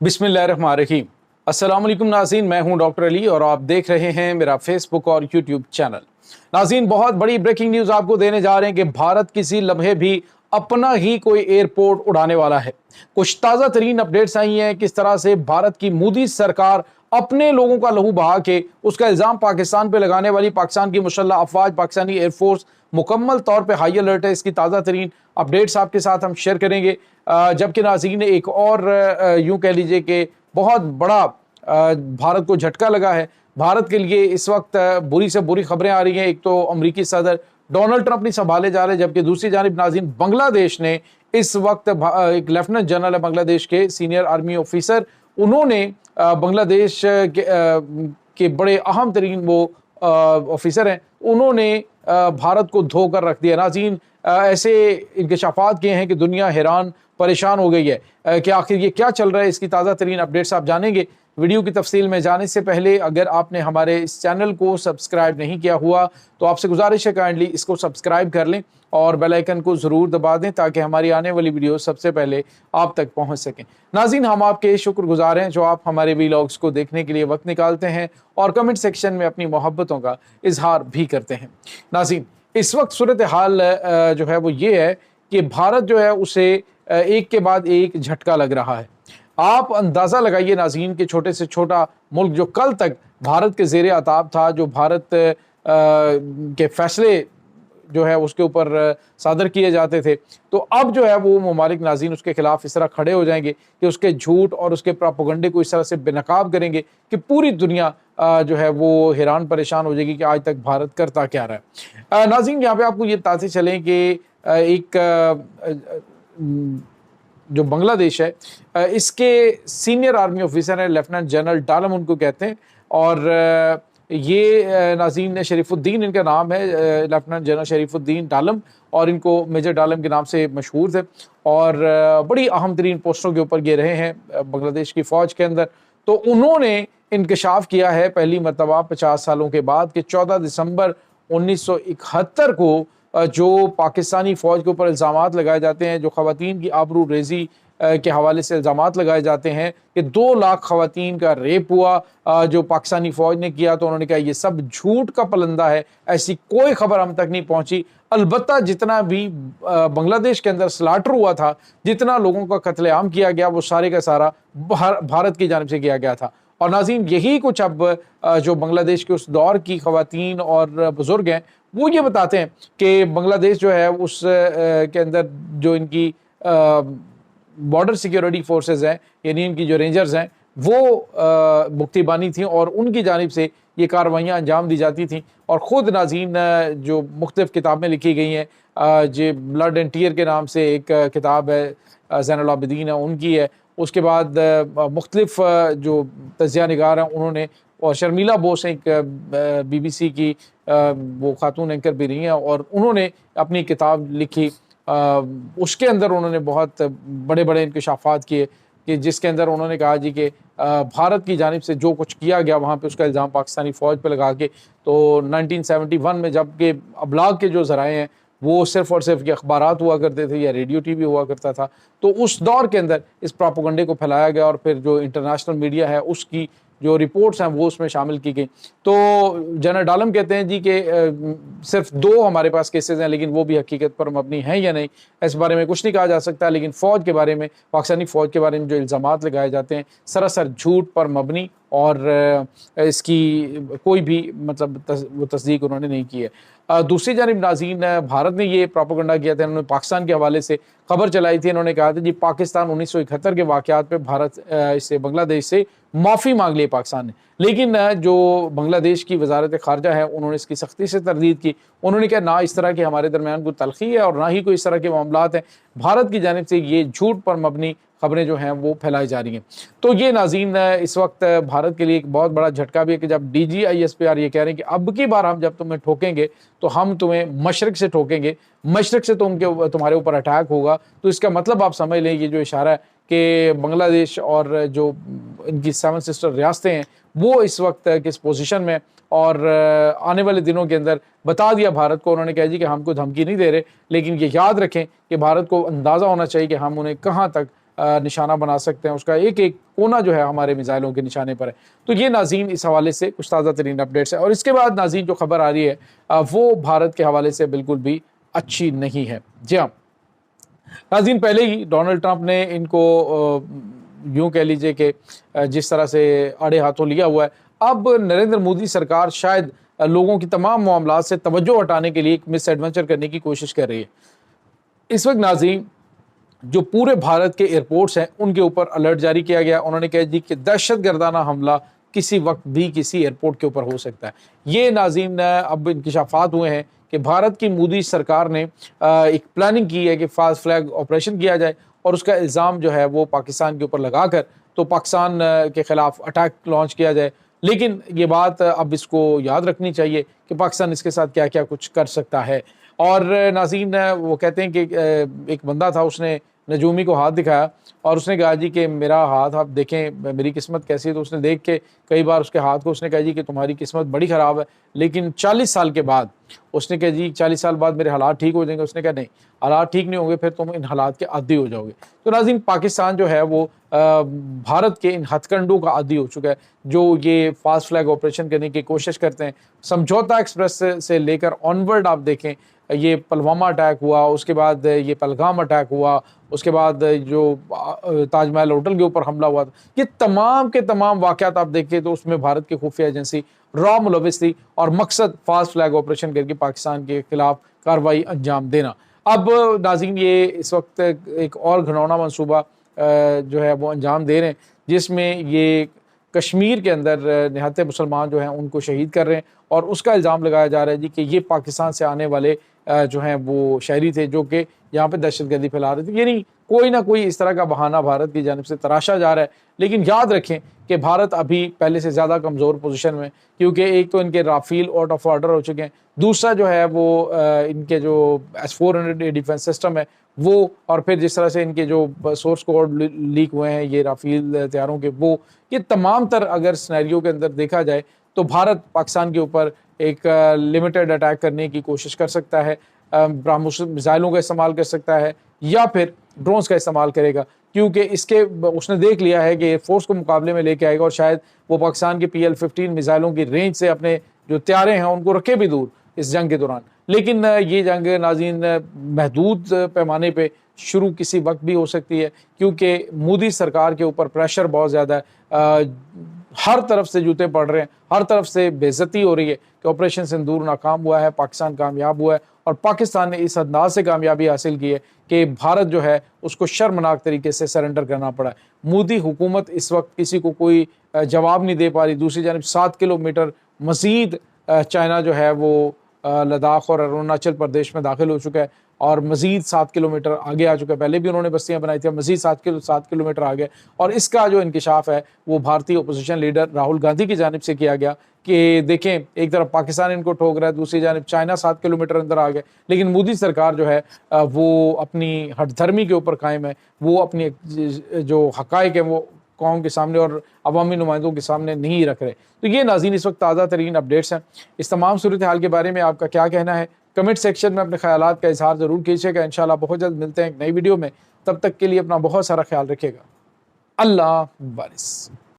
बिस्मिल्लाहिर्रहमानिर्रहीम। अस्सलाम वालेकुम नाज़रीन, मैं हूं डॉक्टर अली और आप देख रहे हैं मेरा फेसबुक और यूट्यूब चैनल। नाज़रीन, बहुत बड़ी ब्रेकिंग न्यूज़ आपको देने जा रहे हैं कि भारत किसी लम्हे भी अपना ही कोई एयरपोर्ट उड़ाने वाला है। कुछ ताज़ा तरीन अपडेट्स आई हैं किस तरह से भारत की मोदी सरकार अपने लोगों का लहू बहा के उसका इल्ज़ाम पाकिस्तान पर लगाने वाली। पाकिस्तान की मुसल्लह अफवाज, पाकिस्तानी एयरफोर्स मुकम्मल तौर पर हाई अलर्ट है। इसकी ताज़ा तरीन अपडेट्स आपके साथ हम शेयर करेंगे। जबकि नाज़रीन, एक और यूं कह लीजिए कि बहुत बड़ा भारत को झटका लगा है। भारत के लिए इस वक्त बुरी से बुरी खबरें आ रही हैं। एक तो अमेरिकी सदर डोनाल्ड ट्रंप नहीं संभाले जा रहे, जबकि दूसरी जानिब नाज़रीन बांग्लादेश ने इस वक्त एक लेफ्टिनेंट जनरल है बांग्लादेश के सीनियर आर्मी ऑफिसर, उन्होंने बांग्लादेश के बड़े अहम तरीन वो ऑफिसर हैं, उन्होंने भारत को धोकर रख दिया। नाज़रीन, ऐसे इंकशाफात किए हैं कि दुनिया हैरान परेशान हो गई है कि आखिर ये क्या चल रहा है। इसकी ताज़ा तरीन अपडेट्स आप जानेंगे। वीडियो की तफसील में जाने से पहले अगर आपने हमारे इस चैनल को सब्सक्राइब नहीं किया हुआ तो आपसे गुजारिश है काइंडली इसको सब्सक्राइब कर लें और बेल आइकन को ज़रूर दबा दें ताकि हमारी आने वाली वीडियो सबसे पहले आप तक पहुंच सकें। नाज़रीन, हम आपके शुक्रगुजार हैं जो आप हमारे वीलॉग्स को देखने के लिए वक्त निकालते हैं और कमेंट सेक्शन में अपनी मोहब्बतों का इजहार भी करते हैं। नाज़रीन, इस वक्त सूरत हाल जो है वो ये है कि भारत जो है उसे एक के बाद एक झटका लग रहा है। आप अंदाज़ा लगाइए नाज़रीन कि छोटे से छोटा मुल्क जो कल तक भारत के ज़ेरे अताब था, जो भारत के फैसले जो है उसके ऊपर सादर किए जाते थे, तो अब जो है वो ममालिक नाज़रीन उसके खिलाफ इस तरह खड़े हो जाएंगे कि उसके झूठ और उसके प्रोपेगेंडे को इस तरह से बेनकाब करेंगे कि पूरी दुनिया जो है वो हैरान परेशान हो जाएगी कि आज तक भारत करता क्या रहा है। नाज़रीन, यहाँ पे आपको ये बताते चलें कि एक जो बांग्लादेश है इसके सीनियर आर्मी ऑफिसर हैं, लेफ्टिनेंट जनरल डालम उनको कहते हैं, और ये नाज़रीन शरीफुद्दीन इनका नाम है, लेफ्टिनेंट जनरल शरीफुद्दीन डालम, और इनको मेजर डालम के नाम से मशहूर थे और बड़ी अहम तरीन पोस्टों के ऊपर ये रहे हैं बांग्लादेश की फ़ौज के अंदर। तो उन्होंने इंकशाफ किया है पहली मरतबा 50 सालों के बाद कि 14 दिसंबर 1971 को जो पाकिस्तानी फ़ौज के ऊपर इल्ज़ामात लगाए जाते हैं, जो ख़वातीन की आबरू रेज़ी के हवाले से इल्ज़ामात लगाए जाते हैं कि 2 लाख ख़वातीन का रेप हुआ जो पाकिस्तानी फ़ौज ने किया, तो उन्होंने कहा ये सब झूठ का पलंदा है, ऐसी कोई ख़बर हम तक नहीं पहुँची। अलबत्ता जितना भी बांग्लादेश के अंदर स्लाटर हुआ था, जितना लोगों का कत्लेआम किया गया, वो सारे का सारा भारत की जानिब से किया गया था। और नाज़रीन, यही कुछ अब जो बांग्लादेश के उस दौर की ख़वातीन और बुज़ुर्ग हैं वो ये बताते हैं कि बांग्लादेश जो है उस के अंदर जो इनकी बॉर्डर सिक्योरिटी फोर्सेस हैं, यानी इनकी जो रेंजर्स हैं, वो मुक्तिबानी थी और उनकी जानिब से ये कार्रवाइयाँ अंजाम दी जाती थी। और ख़ुद नाज़रीन जो मुख्तलिफ़ किताबें लिखी गई हैं, जो ब्लड एंड टीयर के नाम से एक किताब है, ज़ैनुल आबिदीन है उनकी है, उसके बाद मुख्तलिफ़ जो तज़किया निगार हैं उन्होंने, और शर्मिला बोस एक BBC की वो खातून एंकर भी रही हैं और उन्होंने अपनी किताब लिखी, उसके अंदर उन्होंने बहुत बड़े बड़े इंकशाफात किए कि जिसके अंदर उन्होंने कहा जी कि भारत की जानिब से जो कुछ किया गया वहाँ पे उसका इल्ज़ाम पाकिस्तानी फ़ौज पे लगा के, तो 1971 में जबकि अबलाग के जो ज़राए हैं वो सिर्फ़ और सिर्फ ये अखबारात हुआ करते थे या रेडियो TV हुआ करता था, तो उस दौर के अंदर इस प्रोपेगेंडे को फैलाया गया और फिर जो इंटरनेशनल मीडिया है उसकी जो रिपोर्ट्स हैं वो उसमें शामिल की गई। तो जनरल डालम कहते हैं जी कि सिर्फ 2 हमारे पास केसेस हैं, लेकिन वो भी हकीकत पर मबनी हैं या नहीं इस बारे में कुछ नहीं कहा जा सकता। लेकिन फ़ौज के बारे में, पाकिस्तानी फ़ौज के बारे में जो इल्ज़ामात लगाए जाते हैं सरासर झूठ पर मबनी, और इसकी कोई भी मतलब वो तस्दीक उन्होंने नहीं की है। दूसरी जानिब नाज़रीन, भारत ने ये प्रोपेगेंडा किया था, उन्होंने पाकिस्तान के हवाले से खबर चलाई थी, इन्होंने कहा था जी पाकिस्तान 1971 के वाक़यात पे भारत इससे बांग्लादेश से माफ़ी मांग ली पाकिस्तान ने, लेकिन जो बांग्लादेश की वजारत ख़ारजा है उन्होंने इसकी सख्ती से तरदीद की। उन्होंने कहा ना इस तरह की हमारे दरमियान कोई तलख़ी है और ना ही कोई इस तरह के मामलात हैं, भारत की जानिब से ये झूठ पर मबनी खबरें जो हैं वो फैलाई जा रही हैं। तो ये नाज़रीन इस वक्त भारत के लिए एक बहुत बड़ा झटका भी है कि जब DGISPR ये कह रहे हैं कि अब की बार हम जब तुम्हें ठोकेंगे तो हम तुम्हें मशरक़ से ठोकेंगे, मशरक़ से तुम्हारे ऊपर अटैक होगा, तो इसका मतलब आप समझ लें ये जो इशारा है कि बांग्लादेश और जो इनकी 7 सिस्टर रियासतें हैं वो इस वक्त किस पोजीशन में, और आने वाले दिनों के अंदर बता दिया भारत को। उन्होंने कहा जी कि हमको धमकी नहीं दे रहे, लेकिन ये याद रखें कि भारत को अंदाज़ा होना चाहिए कि हम उन्हें कहाँ तक निशाना बना सकते हैं, उसका एक एक कोना जो है हमारे मिसाइलों के निशाने पर है। तो ये नाज़रीन इस हवाले से कुछ ताज़ा तरीन अपडेट्स है। और इसके बाद नाज़रीन जो खबर आ रही है वो भारत के हवाले से बिल्कुल भी अच्छी नहीं है। जी हाँ नाज़रीन, पहले ही डोनाल्ड ट्रंप ने इनको यूँ कह लीजिए कि जिस तरह से आड़े हाथों लिया हुआ है, अब नरेंद्र मोदी सरकार शायद लोगों की तमाम मामलात से तवज्जो हटाने के लिए एक मिस एडवेंचर करने की कोशिश कर रही है। इस वक्त नाज़रीन जो पूरे भारत के एयरपोर्ट्स हैं उनके ऊपर अलर्ट जारी किया गया। उन्होंने कहा जी कि दहशत गर्दाना हमला किसी वक्त भी किसी एयरपोर्ट के ऊपर हो सकता है। ये नाज़रीन अब इंकशाफात हुए हैं कि भारत की मोदी सरकार ने एक प्लानिंग की है कि फास्ट फ्लैग ऑपरेशन किया जाए और उसका इल्ज़ाम जो है वो पाकिस्तान के ऊपर लगाकर तो पाकिस्तान के ख़िलाफ़ अटैक लॉन्च किया जाए। लेकिन ये बात अब इसको याद रखनी चाहिए कि पाकिस्तान इसके साथ क्या क्या कुछ कर सकता है। और नाज़रीन वो कहते हैं कि एक बंदा था, उसने नजूमी को हाथ दिखाया और उसने कहा जी कि मेरा हाथ आप देखें, मेरी किस्मत कैसी है। तो उसने देख के कई बार उसके हाथ को उसने कहा जी कि तुम्हारी किस्मत बड़ी ख़राब है। लेकिन 40 साल के बाद उसने कहा जी 40 साल बाद मेरे हालात ठीक हो जाएंगे। उसने कहा नहीं, हालात ठीक नहीं होंगे, फिर तुम इन हालात के आदी हो जाओगे। तो नाज़रीन पाकिस्तान जो है वो भारत के इन हथकंडों का आदी हो चुका है, जो ये फास्ट फ्लैग ऑपरेशन करने की कोशिश करते हैं। समझौता एक्सप्रेस से लेकर ऑनवर्ड आप देखें, ये पुलवामा अटैक हुआ, उसके बाद ये पहलगाम अटैक हुआ, उसके बाद जो ताजमहल होटल के ऊपर हमला हुआ था, ये तमाम के तमाम वाक़यात आप देखें तो उसमें भारत की खुफिया एजेंसी रॉ मुलविस थी और मकसद फास्ट फ्लैग ऑपरेशन करके पाकिस्तान के खिलाफ कार्रवाई अंजाम देना। अब नाज़रीन ये इस वक्त एक और घिनौना मनसूबा जो है वो अंजाम दे रहे हैं, जिसमें ये कश्मीर के अंदर निहत्ते मुसलमान जो हैं उनको शहीद कर रहे हैं और उसका इल्ज़ाम लगाया जा रहा है जी कि ये पाकिस्तान से आने वाले जो हैं वो शहरी थे जो कि यहाँ पे दहशतगर्दी फैला रहे थे। यानी कोई ना कोई इस तरह का बहाना भारत की जानिब से तराशा जा रहा है। लेकिन याद रखें कि भारत अभी पहले से ज़्यादा कमज़ोर पोजीशन में, क्योंकि एक तो इनके राफेल आउट ऑफ ऑर्डर हो चुके हैं, दूसरा जो है वो इनके जो S-400 डिफेंस सिस्टम है वो, और फिर जिस तरह से इनके जो सोर्स कोड लीक हुए हैं ये राफेल हथियारों के, वो ये तमाम तर अगर सिनेरियो के अंदर देखा जाए तो भारत पाकिस्तान के ऊपर एक लिमिटेड अटैक करने की कोशिश कर सकता है, ब्रह्मोस मिसाइलों का इस्तेमाल कर सकता है या फिर ड्रोन्स का इस्तेमाल करेगा, क्योंकि इसके उसने देख लिया है कि एयरफोर्स को मुकाबले में लेके आएगा और शायद वो पाकिस्तान के PL-15 मिसाइलों की रेंज से अपने जो तैयारे हैं उनको रखे भी दूर इस जंग के दौरान। लेकिन ये जंग नाज़रीन महदूद पैमाने पे शुरू किसी वक्त भी हो सकती है, क्योंकि मोदी सरकार के ऊपर प्रेशर बहुत ज़्यादा है। हर तरफ से जूते पड़ रहे हैं, हर तरफ से बेइज्जती हो रही है कि ऑपरेशन सिंदूर नाकाम हुआ है, पाकिस्तान कामयाब हुआ है और पाकिस्तान ने इस अंदाज से कामयाबी हासिल की है कि भारत जो है उसको शर्मनाक तरीके से सरेंडर करना पड़ा है। मोदी हुकूमत इस वक्त किसी को कोई जवाब नहीं दे पा रही। दूसरी जानब 7 किलोमीटर मज़ीद चाइना जो है वो लद्दाख और अरुणाचल प्रदेश में दाखिल हो चुका है और मज़ीद 7 किलोमीटर आगे आ चुका है। पहले भी उन्होंने बस्तियां बनाई थी, मज़ीद 7 किलोमीटर आगे। और इसका जो इंकिशाफ है वो भारतीय अपोजिशन लीडर राहुल गांधी की जानिब से किया गया कि देखें एक तरफ पाकिस्तान इनको ठोक रहा है, दूसरी जानिब चाइना 7 किलोमीटर अंदर आ गए। लेकिन मोदी सरकार जो है वो अपनी हठधर्मी के ऊपर कायम है, वो अपनी जो हक़ाइक़ है वो कौम के सामने और अवामी नुमाइंदों के सामने नहीं रख रहे। तो ये नाज़रीन इस वक्त ताज़ा तरीन अपडेट्स हैं। इस तमाम सूरत हाल के बारे में आपका क्या कहना है? कमेंट सेक्शन में अपने ख्यालात का इजहार ज़रूर कीजिएगा। इंशाल्लाह बहुत जल्द मिलते हैं एक नई वीडियो में। तब तक के लिए अपना बहुत सारा ख्याल रखिएगा। अल्लाह हाफ़िज़।